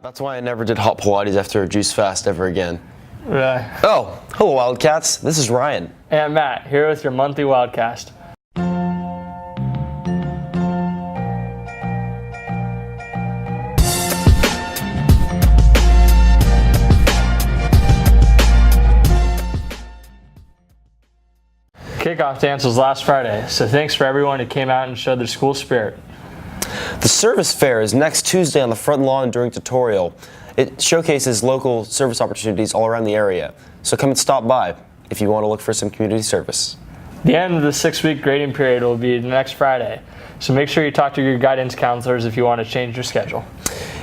That's why I never did hot Pilates after a juice fast ever again. Really? Oh, hello Wildcats. This is Ryan. And Matt, here with your monthly Wildcast. Kickoff dance was last Friday, so thanks for everyone who came out and showed their school spirit. The service fair is next Tuesday on the front lawn during tutorial. It showcases local service opportunities all around the area, so come and stop by if you want to look for some community service. The end of the 6-week grading period will be next Friday, so make sure you talk to your guidance counselors if you want to change your schedule.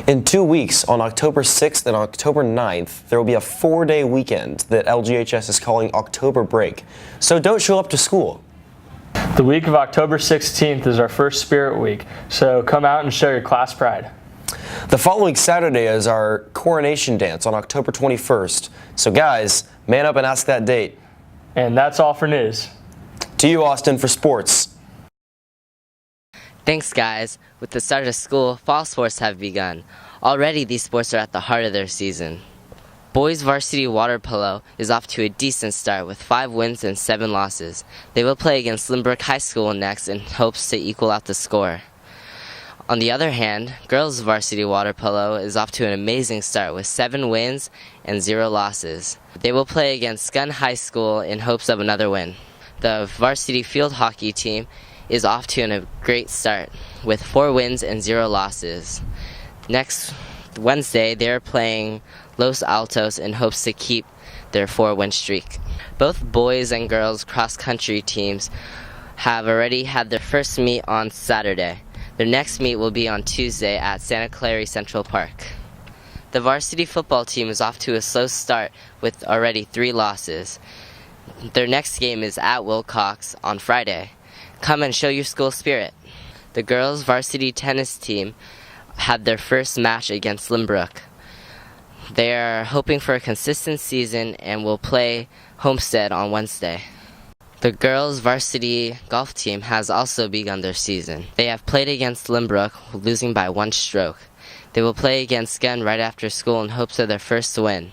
In 2 weeks, on October 6th and October 9th, there will be a 4-day weekend that LGHS is calling October Break, so don't show up to school. The week of October 16th is our first Spirit Week, so come out and show your class pride. The following Saturday is our coronation dance on October 21st, so guys, man up and ask that date. And that's all for news. To you, Austin, for sports. Thanks, guys. With the start of school, fall sports have begun. Already, these sports are at the heart of their season. Boys varsity water polo is off to a decent start with 5 wins and 7 losses. They will play against Lynbrook High School next in hopes to equal out the score. On the other hand, girls varsity water polo is off to an amazing start with 7 wins and 0 losses. They will play against Gun High School in hopes of another win. The varsity field hockey team is off to a great start with 4 wins and 0 losses. Next Wednesday, they are playing Los Altos in hopes to keep their 4-win streak. Both boys and girls cross-country teams have already had their first meet on Saturday. Their next meet will be on Tuesday at Santa Clara Central Park. The varsity football team is off to a slow start with already 3 losses. Their next game is at Wilcox on Friday. Come and show your school spirit. The girls varsity tennis team had their first match against Lynbrook. They are hoping for a consistent season and will play Homestead on Wednesday. The girls varsity golf team has also begun their season. They have played against Lynbrook, losing by 1 stroke. They will play against Gun right after school in hopes of their first win.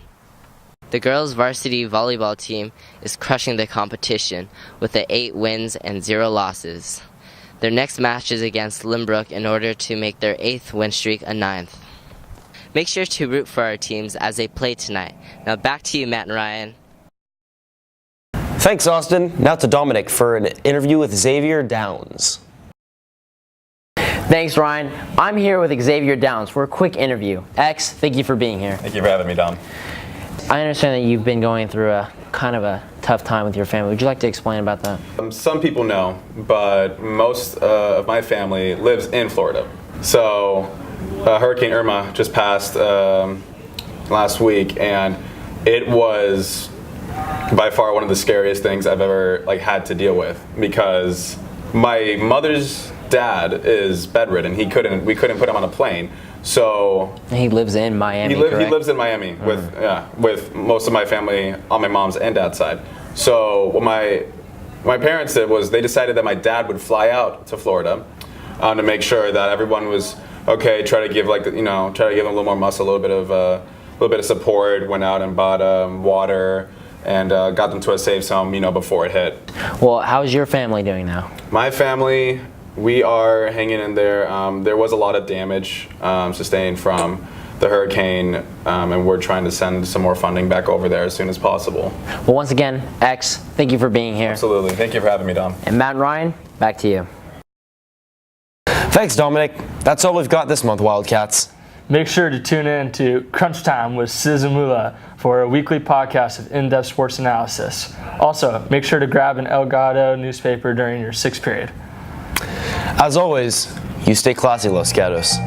The girls varsity volleyball team is crushing the competition with 8 wins and 0 losses. Their next match is against Lynbrook in order to make their 8th win streak a 9th. Make sure to root for our teams as they play tonight. Now back to you, Matt and Ryan. Thanks, Austin. Now to Dominic for an interview with Xavier Downs. Thanks, Ryan. I'm here with Xavier Downs for a quick interview. X, thank you for being here. Thank you for having me, Dom. I understand that you've been going through a kind of a tough time with your family. Would you like to explain about that? Some people know, but most of my family lives in Florida. So Hurricane Irma just passed last week, and it was by far one of the scariest things I've ever had to deal with, because my mother's dad is bedridden. We couldn't put him on a plane. So he lives in Miami. He lives in Miami with most of my family on my mom's and dad's side. So what my parents did was they decided that my dad would fly out to Florida to make sure that everyone was okay. Try to give try to give them a little more muscle, a little bit of support. Went out and bought water and got them to a safe zone, before it hit. Well, how's your family doing now? My family, we are hanging in there. There was a lot of damage sustained from the hurricane, and we're trying to send some more funding back over there as soon as possible. Well, once again, X, thank you for being here. Absolutely. Thank you for having me, Dom. And Matt and Ryan, back to you. Thanks, Dominic. That's all we've got this month, Wildcats. Make sure to tune in to Crunch Time with Sizamula for a weekly podcast of in-depth sports analysis. Also, make sure to grab an El Gato newspaper during your 6th period. As always, you stay classy, Los Gatos.